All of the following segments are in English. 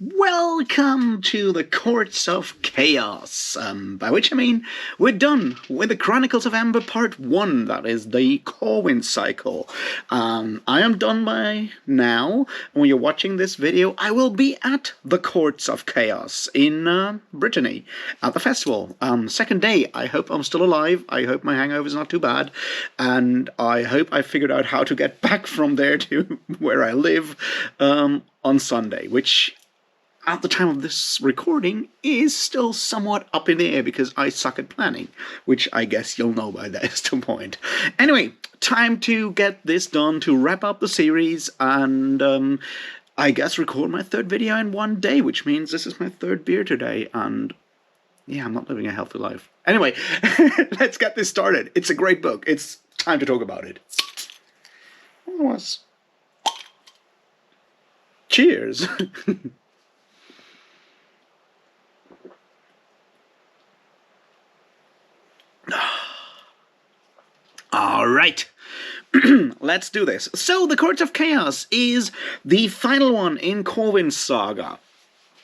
Welcome to the Courts of Chaos, by which I mean we're done with the Chronicles of Amber Part 1, that is the Corwin cycle. I am done by now. When you're watching this video, I will be at the Courts of Chaos in Brittany, at the festival. Second day. I hope I'm still alive, I hope my hangover's not too bad, and I hope I figured out how to get back from there to where I live on Sunday, which at the time of this recording is still somewhat up in the air because I suck at planning, which I guess you'll know by this point. Anyway, time to get this done to wrap up the series and I guess record my third video in one day, which means this is my third beer today, and yeah, I'm not living a healthy life. Anyway, let's get this started. It's a great book. It's time to talk about it. Cheers. All right, let's do this. So, The Courts of Chaos is the final one in Corwin's saga,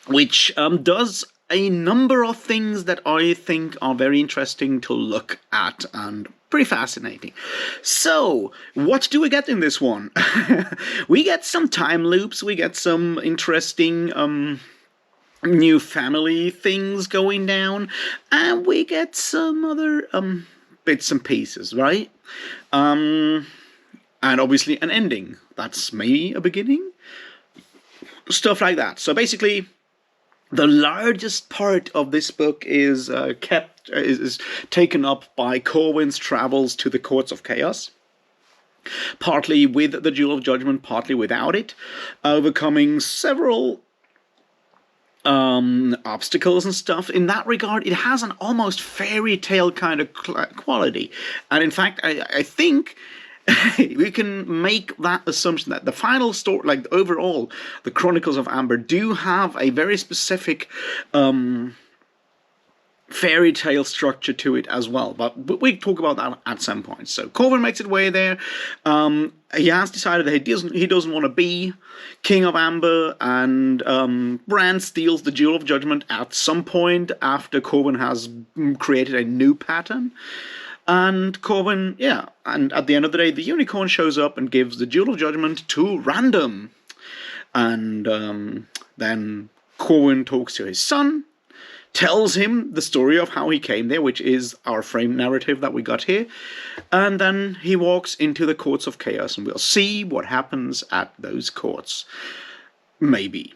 which does a number of things that I think are very interesting to look at and pretty fascinating. So, what do we get in this one? We get some time loops, we get some interesting new family things going down, and we get some other bits and pieces, right? And obviously an ending. That's maybe a beginning? Stuff like that. So basically, the largest part of this book is taken up by Corwin's travels to the Courts of Chaos. Partly with the Jewel of Judgment, partly without it. Overcoming several obstacles and stuff. In that regard, it has an almost fairy tale kind of quality, and in fact I think we can make that assumption that the final story, like overall the Chronicles of Amber, do have a very specific fairy tale structure to it as well, but we talk about that at some point. So Corwin makes his way there. He has decided that he doesn't want to be King of Amber, and Bran steals the Jewel of Judgment at some point after Corwin has created a new pattern. And Corwin, and at the end of the day, the unicorn shows up and gives the Jewel of Judgment to Random. And then Corwin talks to his son, tells him the story of how he came there, which is our frame narrative that we got here, and then he walks into the Courts of Chaos, and we'll see what happens at those courts. Maybe.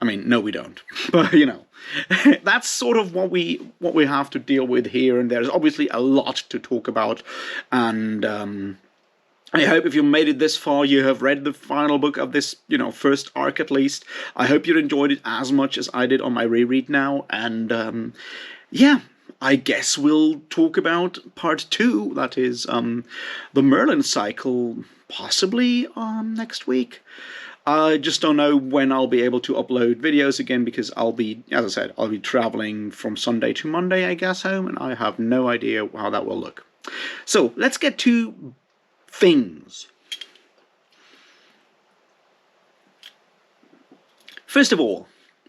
I mean, no, we don't. But, you know, that's sort of what we have to deal with here, and there's obviously a lot to talk about, and I hope if you made it this far, you have read the final book of this, first arc at least. I hope you enjoyed it as much as I did on my reread now. And, yeah, I guess we'll talk about part 2, that is, the Merlin cycle, possibly next week. I just don't know when I'll be able to upload videos again, because I'll be, as I said, I'll be traveling from Sunday to Monday, I guess, home, and I have no idea how that will look. So, let's get to things. First of all,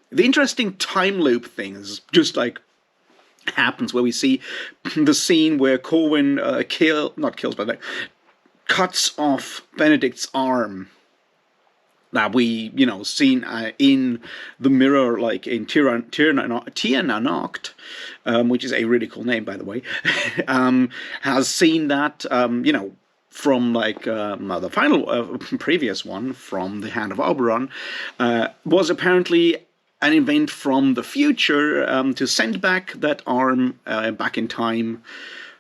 the interesting time loop thing is just like happens where we see the scene where Corwin cuts off Benedict's arm. That we, seen in the mirror, like in Tir na Nocht, which is a really cool name, by the way, has seen that, from like the final previous one from the Hand of Oberon, was apparently an event from the future to send back that arm back in time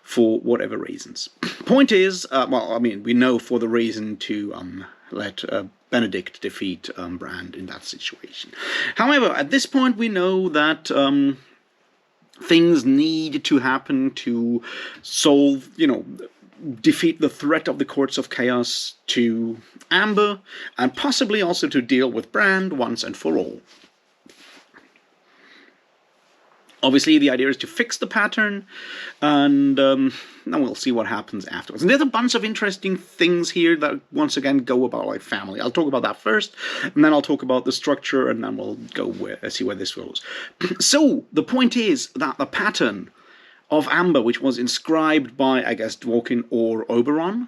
for whatever reasons. Point is, we know for the reason to let Benedict defeat Bran in that situation. However, at this point we know that things need to happen to solve, defeat the threat of the Courts of Chaos to Amber, and possibly also to deal with Bran once and for all. Obviously, the idea is to fix the pattern, and then we'll see what happens afterwards. And there's a bunch of interesting things here that, once again, go about like family. I'll talk about that first, and then I'll talk about the structure, and then we'll go see where this goes. So, the point is that the pattern of amber, which was inscribed by, I guess, Dworkin or Oberon,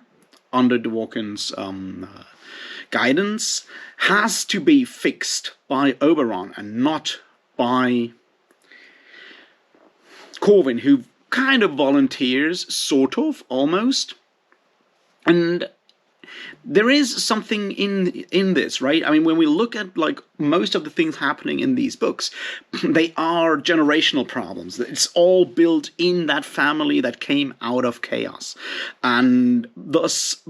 under Dworkin's guidance, has to be fixed by Oberon and not by Corwin, who kind of volunteers, sort of, almost. And there is something in this, right? I mean, when we look at like most of the things happening in these books, they are generational problems. It's all built in that family that came out of chaos, and thus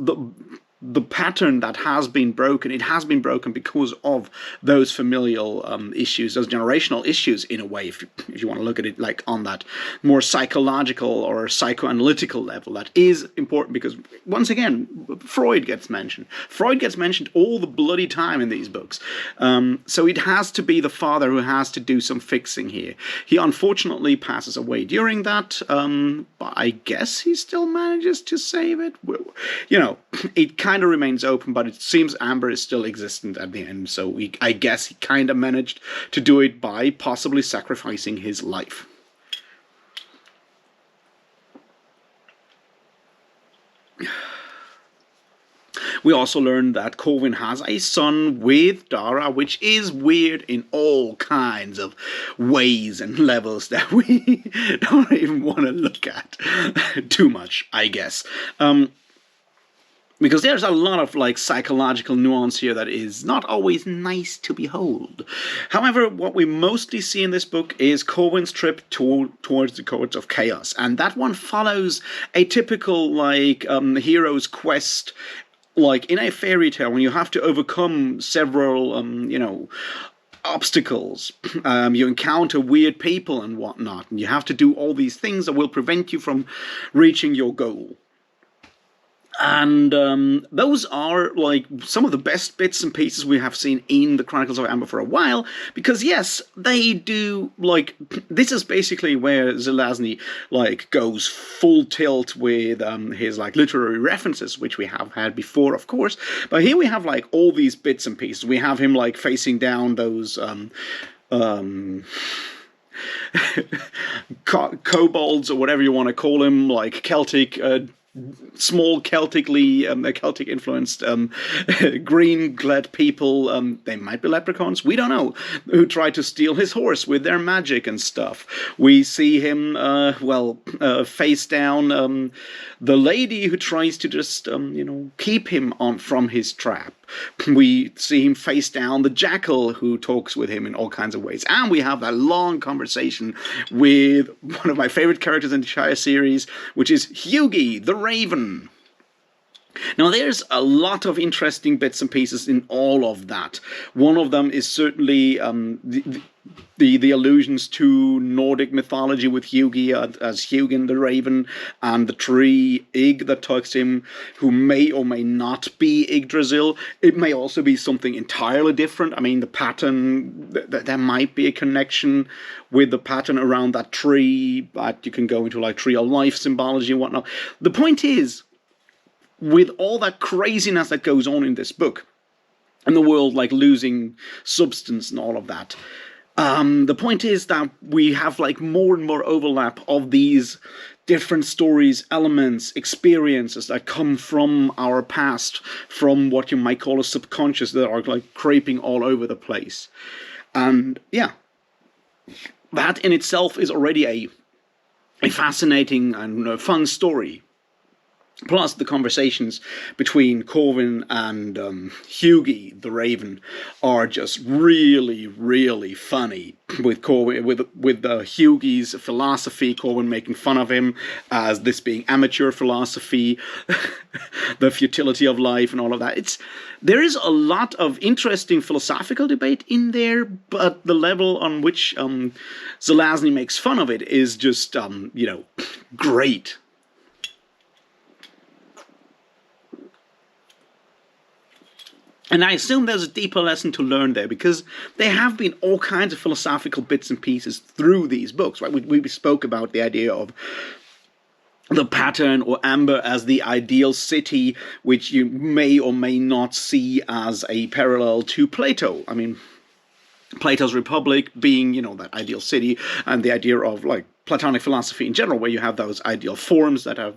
the pattern that has been broken, it has been broken because of those familial issues, those generational issues, in a way, if you want to look at it like on that more psychological or psychoanalytical level. That is important because, once again, Freud gets mentioned. Freud gets mentioned all the bloody time in these books. So it has to be the father who has to do some fixing here. He unfortunately passes away during that, but I guess he still manages to save it. You know, it kind of remains open, but it seems Amber is still existent at the end, so I guess he kind of managed to do it by possibly sacrificing his life. We also learned that Corwin has a son with Dara, which is weird in all kinds of ways and levels that we don't even want to look at too much, I guess. Because there's a lot of like psychological nuance here that is not always nice to behold. However, what we mostly see in this book is Corwin's trip towards the courts of chaos, and that one follows a typical like hero's quest, like in a fairy tale, when you have to overcome several obstacles. You encounter weird people and whatnot, and you have to do all these things that will prevent you from reaching your goal. And those are like some of the best bits and pieces we have seen in the Chronicles of Amber for a while, because yes, they do, like, this is basically where Zelazny like goes full tilt with his like literary references, which we have had before, of course, but here we have like all these bits and pieces. We have him like facing down those kobolds, or whatever you want to call them, like Celtic small Celtic influenced green-clad people, they might be leprechauns, we don't know, who try to steal his horse with their magic and stuff. We see him, face down the lady who tries to just, keep him from his trap. We see him face down the jackal who talks with him in all kinds of ways. And we have that long conversation with one of my favorite characters in the Shire series, which is Hughie, the Raven. Now, there's a lot of interesting bits and pieces in all of that. One of them is certainly the allusions to Nordic mythology with Hughie as Hugin the Raven, and the tree Ig that talks to him, who may or may not be Yggdrasil. It may also be something entirely different. I mean, the pattern, there might be a connection with the pattern around that tree, but you can go into like tree of life symbology and whatnot. The point is, with all that craziness that goes on in this book, and the world like losing substance and all of that, the point is that we have like more and more overlap of these different stories, elements, experiences that come from our past, from what you might call a subconscious, that are like creeping all over the place. And yeah, that in itself is already a fascinating and fun story. Plus, the conversations between Corwin and Hughie, the Raven, are just really, really funny. With Corwin, with Hughie's philosophy, Corwin making fun of him as this being amateur philosophy, the futility of life, and all of that. There is a lot of interesting philosophical debate in there, but the level on which Zelazny makes fun of it is just, great. And I assume there's a deeper lesson to learn there, because there have been all kinds of philosophical bits and pieces through these books, right? We spoke about the idea of the pattern or amber as the ideal city, which you may or may not see as a parallel to Plato. I mean, Plato's Republic being, that ideal city, and the idea of like Platonic philosophy in general, where you have those ideal forms that have,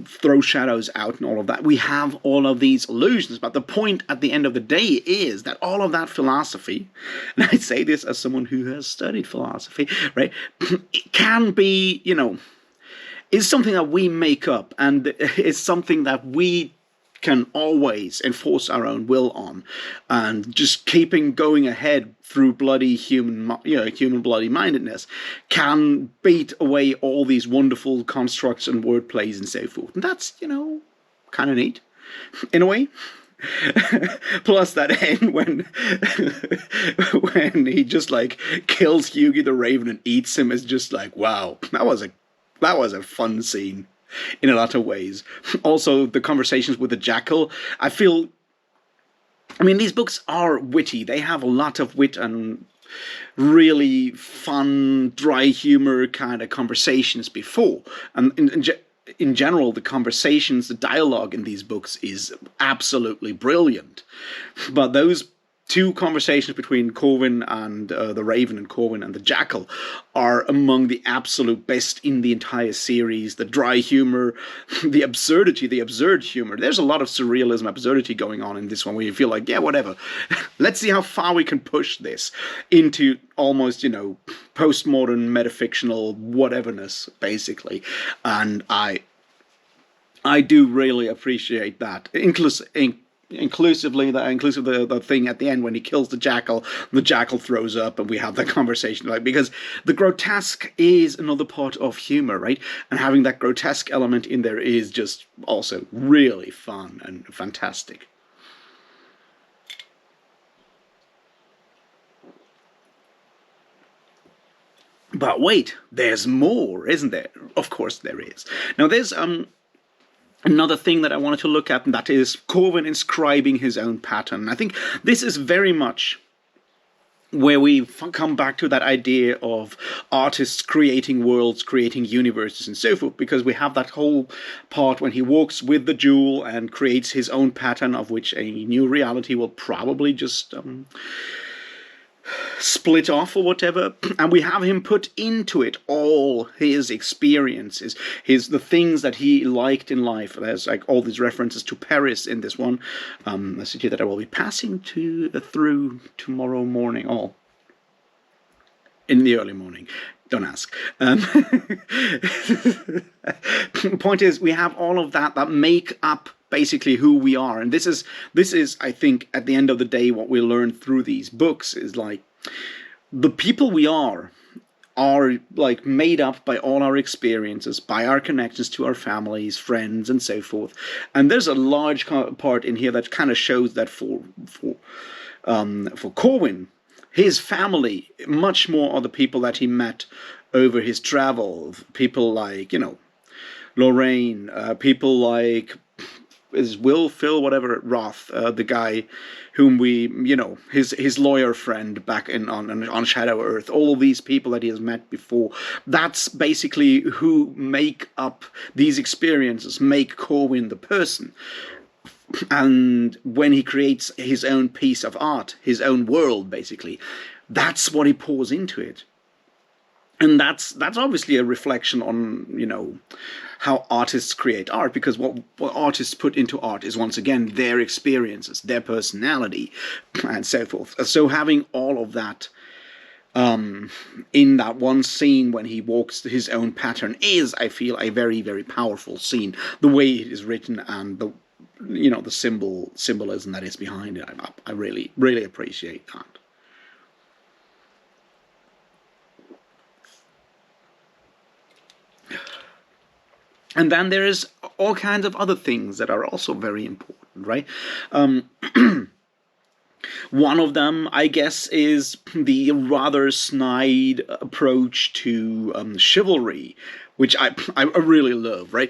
throw shadows out and all of that. We have all of these illusions, but the point at the end of the day is that all of that philosophy, and I say this as someone who has studied philosophy, right, it can be, is something that we make up, and is something that we can always enforce our own will on, and just keeping going ahead through bloody human bloody mindedness can beat away all these wonderful constructs and word plays and so forth. And that's, kind of neat in a way. Plus that end when when he just like kills Hughie the Raven and eats him is just like, wow, that was a fun scene in a lot of ways. Also, the conversations with the jackal, these books are witty. They have a lot of wit and really fun, dry humor kind of conversations before. And in general, the conversations, the dialogue in these books is absolutely brilliant. But those two conversations between Corwin and the Raven, and Corwin and the Jackal, are among the absolute best in the entire series. The dry humor, the absurdity, the absurd humor. There's a lot of surrealism, absurdity going on in this one, where you feel like, yeah, whatever. Let's see how far we can push this into almost, postmodern, metafictional whateverness, basically. And I do really appreciate that. Inclusive the thing at the end when he kills the jackal throws up, and we have that conversation, like, because the grotesque is another part of humor, right? And having that grotesque element in there is just also really fun and fantastic. But wait, there's more, isn't there? Of course there is. Now there's another thing that I wanted to look at, and that is Corwin inscribing his own pattern. I think this is very much where we come back to that idea of artists creating worlds, creating universes, and so forth, because we have that whole part when he walks with the jewel and creates his own pattern, of which a new reality will probably just split off or whatever, and we have him put into it all his experiences, the things that he liked in life. There's like all these references to Paris in this one, a city that I will be passing through tomorrow morning, in the early morning. Don't ask. Point is, we have all of that make up basically who we are, and this is, I think, at the end of the day, what we learn through these books is like the people we are like made up by all our experiences, by our connections to our families, friends, and so forth. And there's a large part in here that kind of shows that for Corwin, his family much more are the people that he met over his travel. People like, Lorraine, people like is Phil, whatever, Roth, the guy whom we, his lawyer friend back on Shadow Earth, all of these people that he has met before. That's basically who make up these experiences, make Corwin the person. And when he creates his own piece of art, his own world, basically, that's what he pours into it. And that's obviously a reflection on, how artists create art, because what artists put into art is, once again, their experiences, their personality, and so forth. So having all of that in that one scene when he walks his own pattern is, I feel, a very, very powerful scene. The way it is written and the symbolism that is behind it, I really, really appreciate that. And then there is all kinds of other things that are also very important, right? One of them, I guess, is the rather snide approach to chivalry, which I really love, right?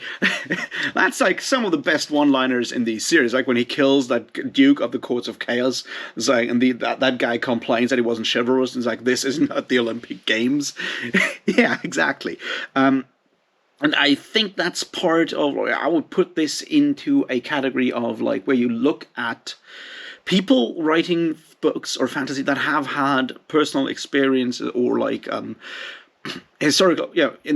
That's like some of the best one-liners in the series, like when he kills that Duke of the Courts of Chaos. It's like, and that guy complains that he wasn't chivalrous, and it's like, this isn't at the Olympic Games. Yeah, exactly. And I think that's part of, I would put this into a category of like where you look at people writing books or fantasy that have had personal experience or like historical,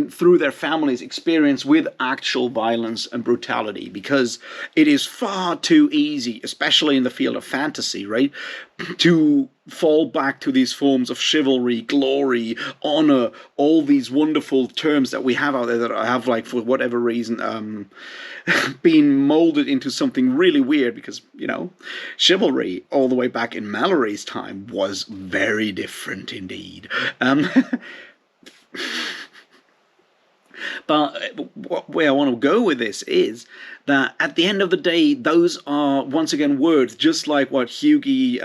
through their families' experience with actual violence and brutality, because it is far too easy, especially in the field of fantasy, right, to fall back to these forms of chivalry, glory, honor, all these wonderful terms that we have out there that have, like, for whatever reason, been molded into something really weird, because, chivalry all the way back in Mallory's time was very different indeed. But where I want to go with this is that at the end of the day, those are once again words, just like what Hughie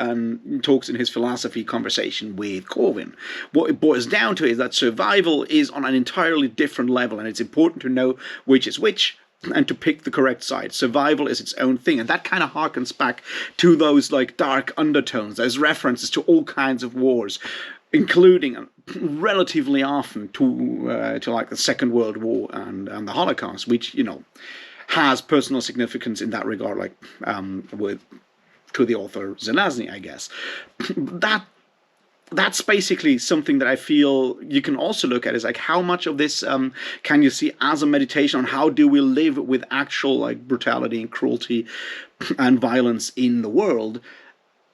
talks in his philosophy conversation with Corwin. What it boils down to is that survival is on an entirely different level, and it's important to know which is which and to pick the correct side. Survival is its own thing, and that kind of harkens back to those like dark undertones, those references to all kinds of wars, including relatively often to like the Second World War and the Holocaust, which has personal significance in that regard, like with to the author Zelazny, I guess. That's basically something that I feel you can also look at, is like how much of this can you see as a meditation on how do we live with actual like brutality and cruelty and violence in the world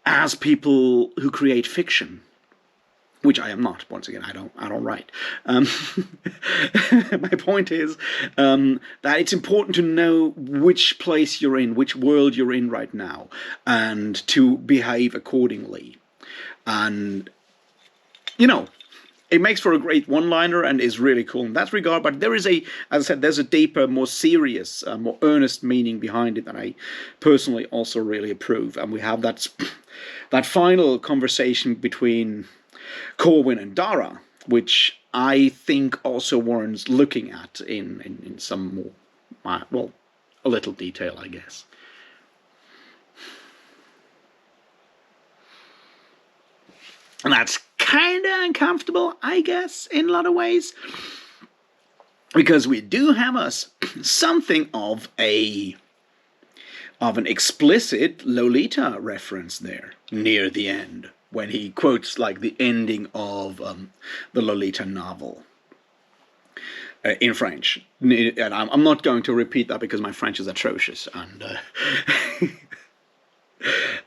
as people who create fiction. Which I am not. Once again, I don't write. My point is that it's important to know which place you're in, which world you're in right now, and to behave accordingly. And it makes for a great one-liner and is really cool in that regard. But there is as I said, there's a deeper, more serious, more earnest meaning behind it that I personally also really approve. And we have that final conversation between Corwin and Dara, which I think also warrants looking at in some more, a little detail, I guess. And that's kind of uncomfortable, I guess, in a lot of ways, because we do have something of an explicit Lolita reference there near the end, when he quotes like the ending of the Lolita novel in French. And I'm not going to repeat that because my French is atrocious, and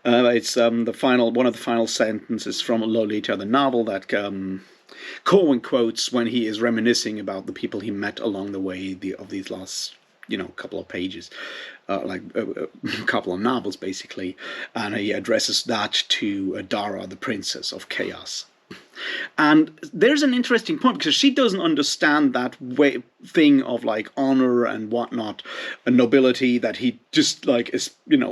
it's one of the final sentences from Lolita, the novel, that Corwin quotes when he is reminiscing about the people he met along the way of these last couple of pages, like a couple of novels basically, and he addresses that to Dara, the princess of chaos. And there's an interesting point, because she doesn't understand that thing of like honor and whatnot, and nobility, that he just like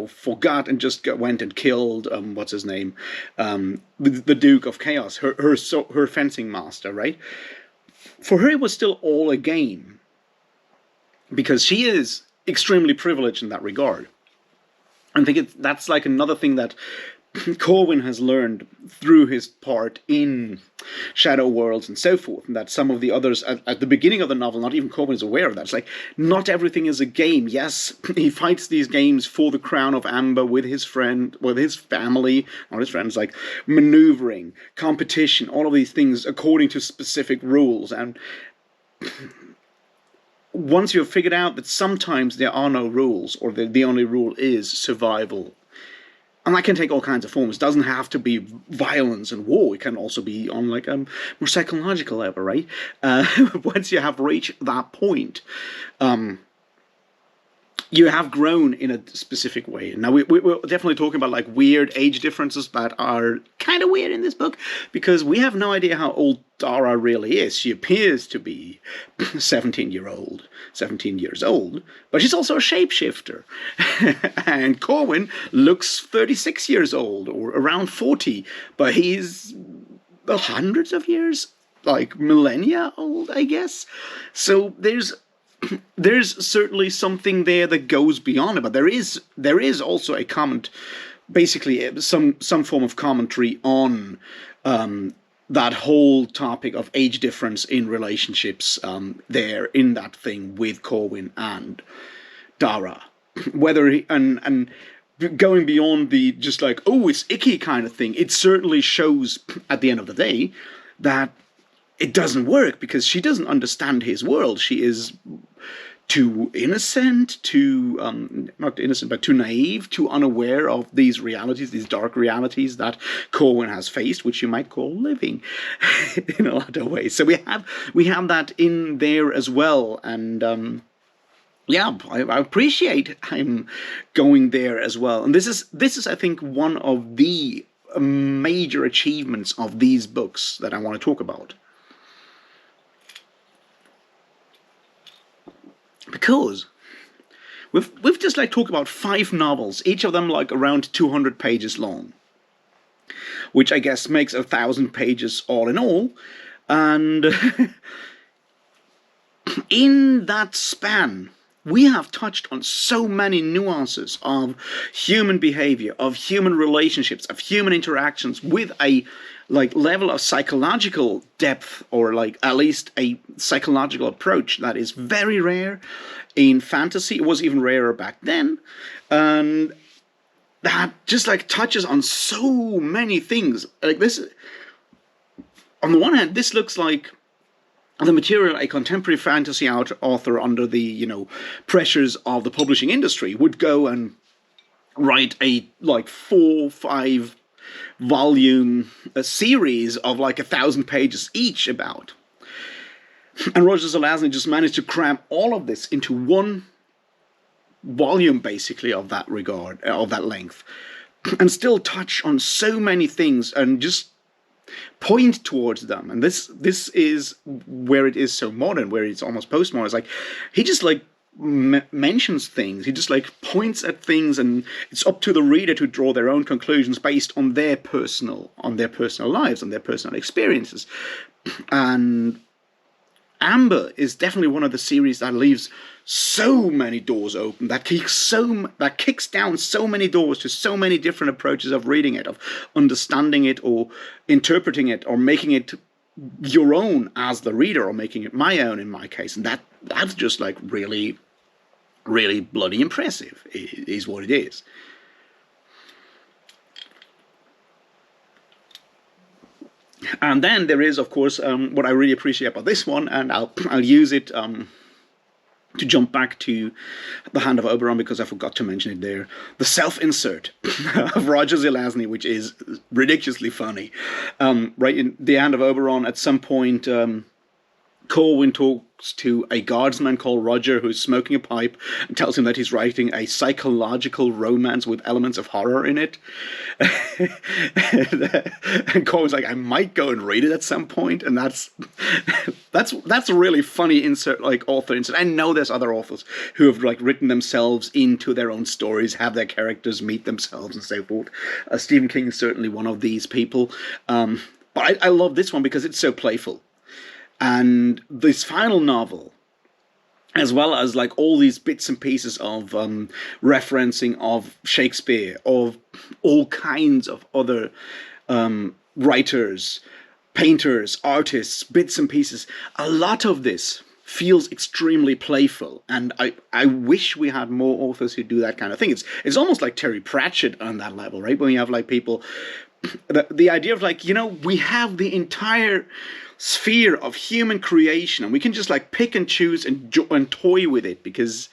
forgot and just went and killed what's his name, the Duke of Chaos, her fencing master, right? For her, it was still all a game, because she is extremely privileged in that regard. I think that's like another thing that Corwin has learned through his part in Shadow Worlds and so forth, and that some of the others at the beginning of the novel, not even Corwin is aware of that. It's like, not everything is a game. Yes, he fights these games for the crown of Amber with his family, not his friends, like maneuvering, competition, all of these things according to specific rules. And once you've figured out that sometimes there are no rules, or the only rule is survival, and that can take all kinds of forms. It doesn't have to be violence and war. It can also be on like a more psychological level, right? Once you have reached that point, you have grown in a specific way. Now, we're definitely talking about like weird age differences that are kind of weird in this book, because we have no idea how old Dara really is. She appears to be 17 years old, but she's also a shapeshifter. And Corwin looks 36 years old, or around 40, but he's hundreds of years, like millennia old, I guess. So there's certainly something there that goes beyond it, but there is also a comment, basically some form of commentary on that whole topic of age difference in relationships there in that thing with Corwin and Dara, whether and going beyond the just like, oh, it's icky kind of thing. It certainly shows at the end of the day that it doesn't work, because she doesn't understand his world. She is too innocent, too not innocent, but too naive, too unaware of these realities, these dark realities that Corwin has faced, which you might call living in a lot of ways. So we have that in there as well, and yeah, I appreciate him going there as well. And this is I think one of the major achievements of these books that I want to talk about. Because we've just like talked about 5 novels, each of them like around 200 pages long, which I guess makes 1,000 pages all in all. And in that span, we have touched on so many nuances of human behavior, of human relationships, of human interactions, with a like level of psychological depth, or like at least a psychological approach that is very rare in fantasy. It was even rarer back then, and that just like touches on so many things. Like this, on the one hand, this looks like the material a contemporary fantasy author under the pressures of the publishing industry would go and write a like 4-5 volume series of like 1,000 pages each about. And Roger Zelazny just managed to cram all of this into one volume, basically, of that regard, of that length, and still touch on so many things and just point towards them. And this is where it is so modern, where it's almost postmodern. It's like he just like mentions things, he just like points at things, and it's up to the reader to draw their own conclusions based on their personal lives, on their personal experiences. And Amber is definitely one of the series that leaves so many doors open, that kicks down so many doors to so many different approaches of reading it, of understanding it, or interpreting it, or making it your own as the reader, or making it my own in my case. And that's just like really, really bloody impressive, is what it is. And then there is, of course, what I really appreciate about this one, and I'll use it to jump back to The Hand of Oberon, because I forgot to mention it there. The self-insert of Roger Zelazny, which is ridiculously funny. Right in The Hand of Oberon, at some point, Corwin talks to a guardsman called Roger, who's smoking a pipe, and tells him that he's writing a psychological romance with elements of horror in it. And Corwin's like, I might go and read it at some point. And that's a really funny insert, like author insert. I know there's other authors who have like written themselves into their own stories, have their characters meet themselves and so forth. Stephen King is certainly one of these people. But I love this one because it's so playful. And this final novel, as well as like all these bits and pieces of referencing of Shakespeare, of all kinds of other writers, painters, artists, bits and pieces, a lot of this feels extremely playful. And I wish we had more authors who do that kind of thing. It's almost like Terry Pratchett on that level, right? When you have like people, the idea of like, we have the entire sphere of human creation, and we can just like pick and choose and toy with it, because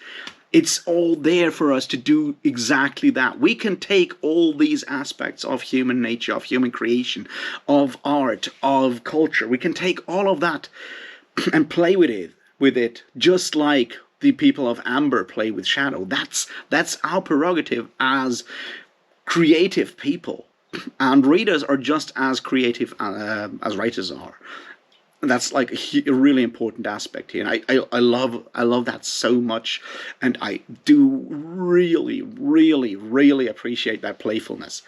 it's all there for us to do exactly that. We can take all these aspects of human nature, of human creation, of art, of culture. We can take all of that and play with it just like the people of Amber play with shadow. That's our prerogative as creative people, and readers are just as creative as writers are. That's like a really important aspect here, and I love that so much, and I do really appreciate that playfulness.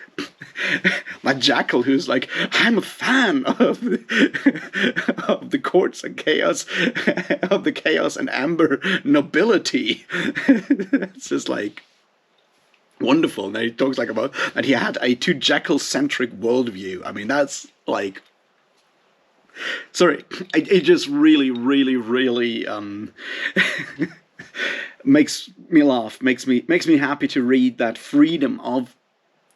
Like Jackal, who's like, I'm a fan of of the courts and chaos, of the chaos and amber nobility. It's just like wonderful. And he talks like about that he had a too Jackal-centric worldview. I mean, that's like, sorry, it just really makes me laugh, makes me happy to read that freedom of,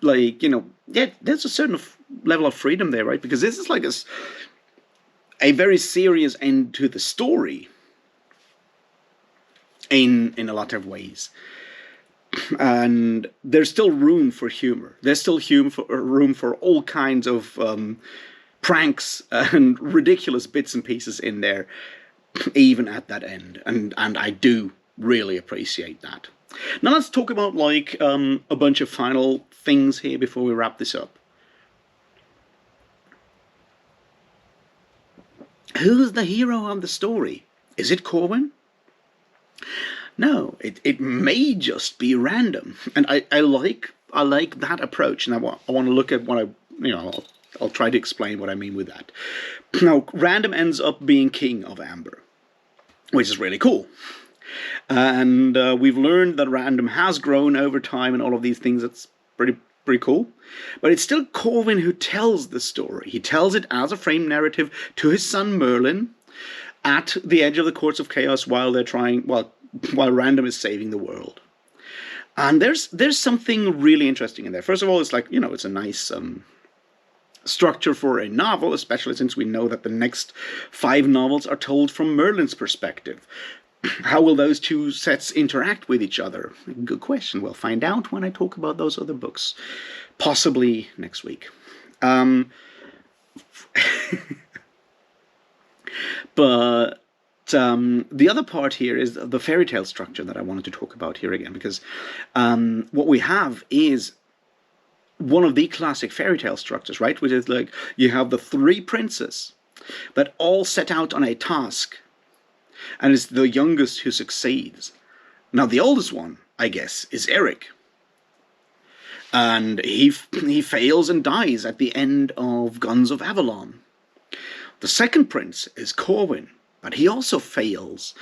like, yeah, there's a certain level of freedom there, right? Because this is like a very serious end to the story in a lot of ways. And there's still room for humor. There's still room for all kinds of pranks and ridiculous bits and pieces in there, even at that end. And I do really appreciate that. Now let's talk about like a bunch of final things here before we wrap this up. Who's the hero of the story? Is it Corwin? No, it may just be random, and I like that approach, and I want to look at what I'll try to explain what I mean with that. Now, Random ends up being king of Amber, which is really cool, and we've learned that Random has grown over time and all of these things. That's pretty cool, but it's still Corwin who tells the story. He tells it as a frame narrative to his son Merlin at the edge of the courts of chaos while Random is saving the world. And there's something really interesting in there. First of all, it's like, it's a nice structure for a novel, especially since we know that the next 5 novels are told from Merlin's perspective. How will those two sets interact with each other? Good question. We'll find out when I talk about those other books. Possibly next week. But the other part here is the fairy tale structure that I wanted to talk about here again, because what we have is one of the classic fairy tale structures, right? Which is like you have the 3 princes that all set out on a task, and it's the youngest who succeeds. Now, the oldest one, I guess, is Eric. And he fails and dies at the end of Guns of Avalon. The second prince is Corwin, but he also fails.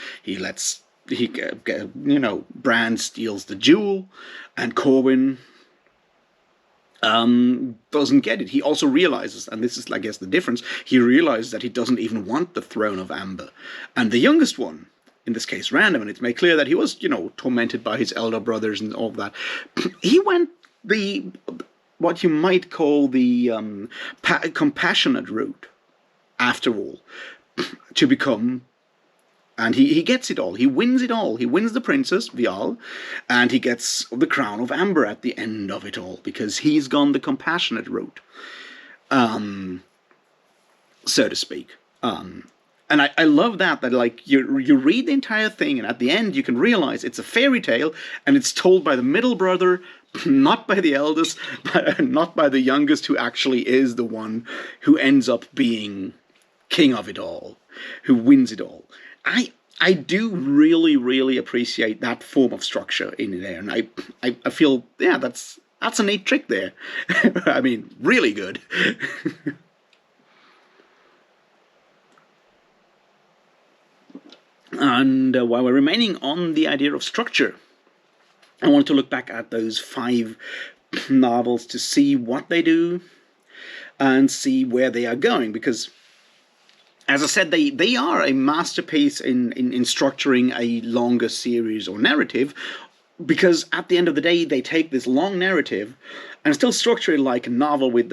Bran steals the jewel, and Corwin doesn't get it. He also realizes, and this is, I guess, the difference, he realizes that he doesn't even want the throne of Amber. And the youngest one, in this case Random, and it's made clear that he was, tormented by his elder brothers and all of that. He went what you might call the compassionate route, after all, to become, and he gets it all. He wins it all. He wins the princess, Vial, and he gets the crown of Amber at the end of it all, because he's gone the compassionate route, so to speak. And I love that like you read the entire thing, and at the end you can realize it's a fairy tale, and it's told by the middle brother, not by the eldest, not by the youngest, who actually is the one who ends up being king of it all, who wins it all. I do really appreciate that form of structure in there, and I feel, yeah, that's a neat trick there. I mean, really good. And while we're remaining on the idea of structure, I want to look back at those 5 novels to see what they do and see where they are going, because, as I said, they are a masterpiece in structuring a longer series or narrative, because at the end of the day, they take this long narrative and still structure it like a novel with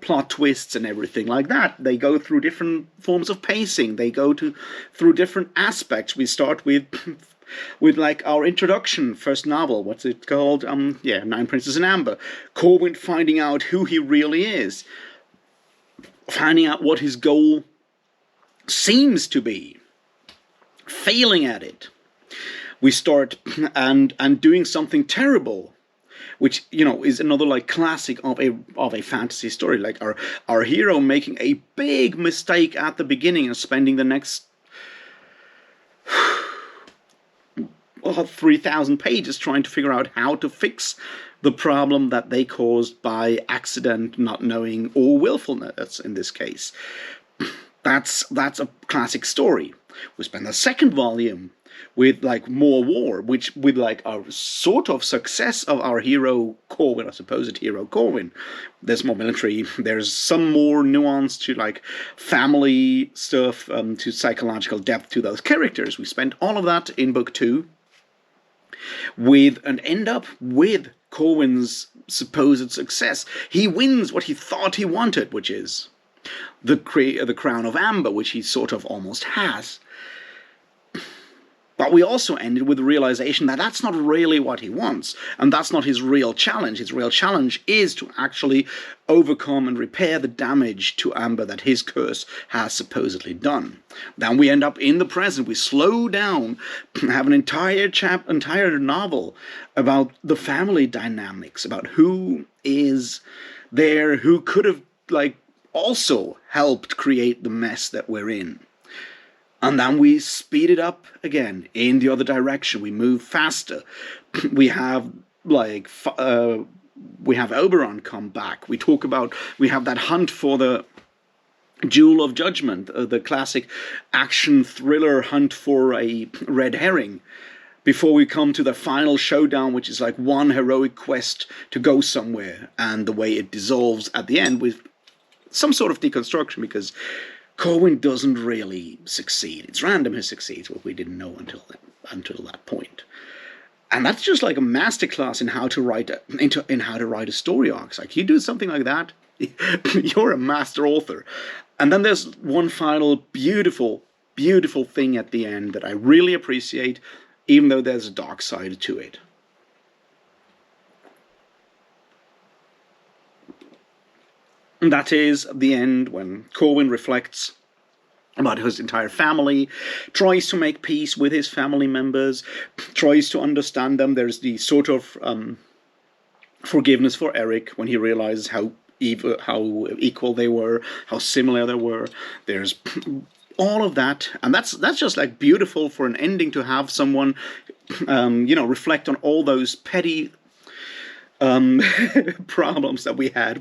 plot twists and everything like that. They go through different forms of pacing. They go through different aspects. We start with like our introduction, first novel. What's it called? Nine Princes in Amber. Corwin finding out who he really is, finding out what his goal seems to be, failing at it, we start and doing something terrible, which is another like classic of a fantasy story, like our hero making a big mistake at the beginning and spending the next 3,000 pages trying to figure out how to fix the problem that they caused by accident, not knowing, or willfulness in this case. That's a classic story. We spend the second volume with like more war, which with like a sort of success of our hero Corwin, our supposed hero Corwin. There's more military, there's some more nuance to like family stuff, to psychological depth to those characters. We spent all of that in book 2 and end up with Corwin's supposed success. He wins what he thought he wanted, which is the crown of amber, which he sort of almost has. But we also ended with the realization that that's not really what he wants, and that's not his real challenge. His real challenge is to actually overcome and repair the damage to Amber that his curse has supposedly done. Then we end up in the present. We slow down, have an entire novel about the family dynamics, about who is there, who could have like also helped create the mess that we're in. And then we speed it up again in the other direction. We move faster. We have like we have Oberon come back. We have that hunt for the Jewel of Judgment, the classic action thriller hunt for a red herring, before we come to the final showdown, which is like one heroic quest to go somewhere, and the way it dissolves at the end with some sort of deconstruction, because Corwin doesn't really succeed. It's random who succeeds, what we didn't know until that point. And that's just like a masterclass in how to write a story arc. It's like, you do something like that, you're a master author. And then there's one final beautiful, beautiful thing at the end that I really appreciate, even though there's a dark side to it. And that is the end when Corwin reflects about his entire family, tries to make peace with his family members, tries to understand them. There's the sort of forgiveness for Eric when he realizes how equal they were, how similar they were. There's all of that, and that's just like beautiful for an ending, to have someone reflect on all those petty problems that we had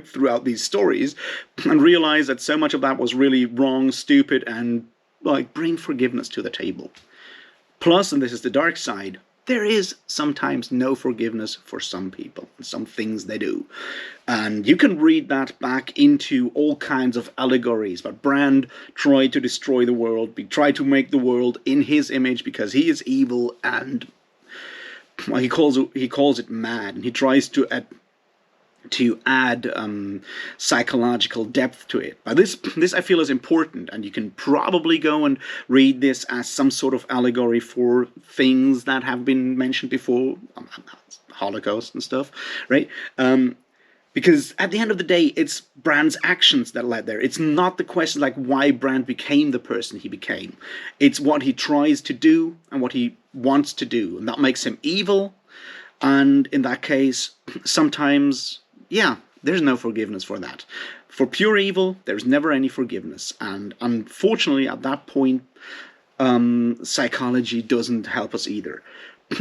throughout these stories, and realize that so much of that was really wrong, stupid, and like bring forgiveness to the table. Plus, and this is the dark side, there is sometimes no forgiveness for some people and some things they do. And you can read that back into all kinds of allegories. But Brand tried to destroy the world, tried to make the world in his image because he is evil, and well, he calls it mad, and he tries to add psychological depth to it. But this I feel is important, and you can probably go and read this as some sort of allegory for things that have been mentioned before, Holocaust and stuff, right? Because at the end of the day, it's Brand's actions that led there. It's not the question like why Brand became the person he became. It's what he tries to do and what he wants to do, and that makes him evil. And in that case, sometimes, yeah, there's no forgiveness for that. For pure evil, there's never any forgiveness. And unfortunately, at that point, psychology doesn't help us either.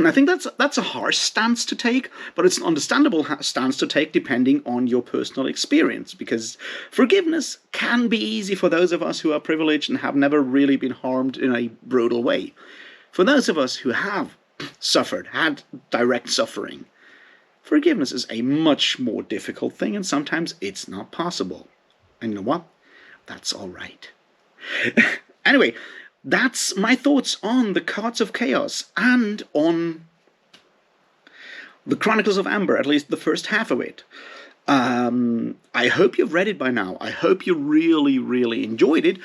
I think that's a harsh stance to take, but it's an understandable stance to take depending on your personal experience, because forgiveness can be easy for those of us who are privileged and have never really been harmed in a brutal way. For those of us who have had direct suffering, forgiveness is a much more difficult thing, and sometimes it's not possible. And you know what? That's all right. Anyway, that's my thoughts on the Cards of Chaos and on the Chronicles of Amber, at least the first half of it. I hope you've read it by now. I hope you really, really enjoyed it,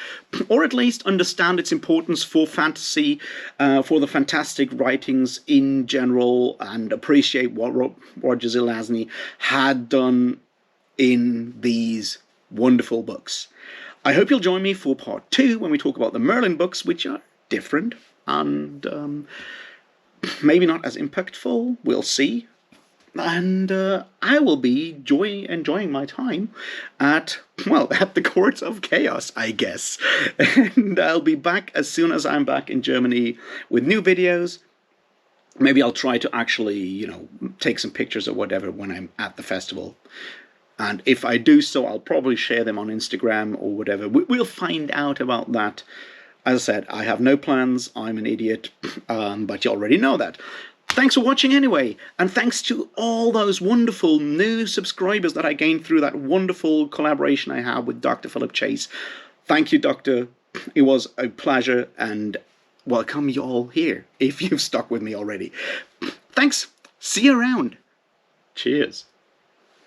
or at least understand its importance for fantasy, for the fantastic writings in general, and appreciate what Roger Zelazny had done in these wonderful books. I hope you'll join me for part 2 when we talk about the Merlin books, which are different, and maybe not as impactful. We'll see. And I will be enjoying my time at the courts of chaos, I guess. And I'll be back as soon as I'm back in Germany with new videos. Maybe I'll try to actually, take some pictures or whatever when I'm at the festival. And if I do so, I'll probably share them on Instagram or whatever. We'll find out about that. As I said, I have no plans. I'm an idiot, but you already know that. Thanks for watching anyway, and thanks to all those wonderful new subscribers that I gained through that wonderful collaboration I have with Dr. Philip Chase. Thank you, Doctor. It was a pleasure, and welcome you all here, if you've stuck with me already. Thanks. See you around. Cheers.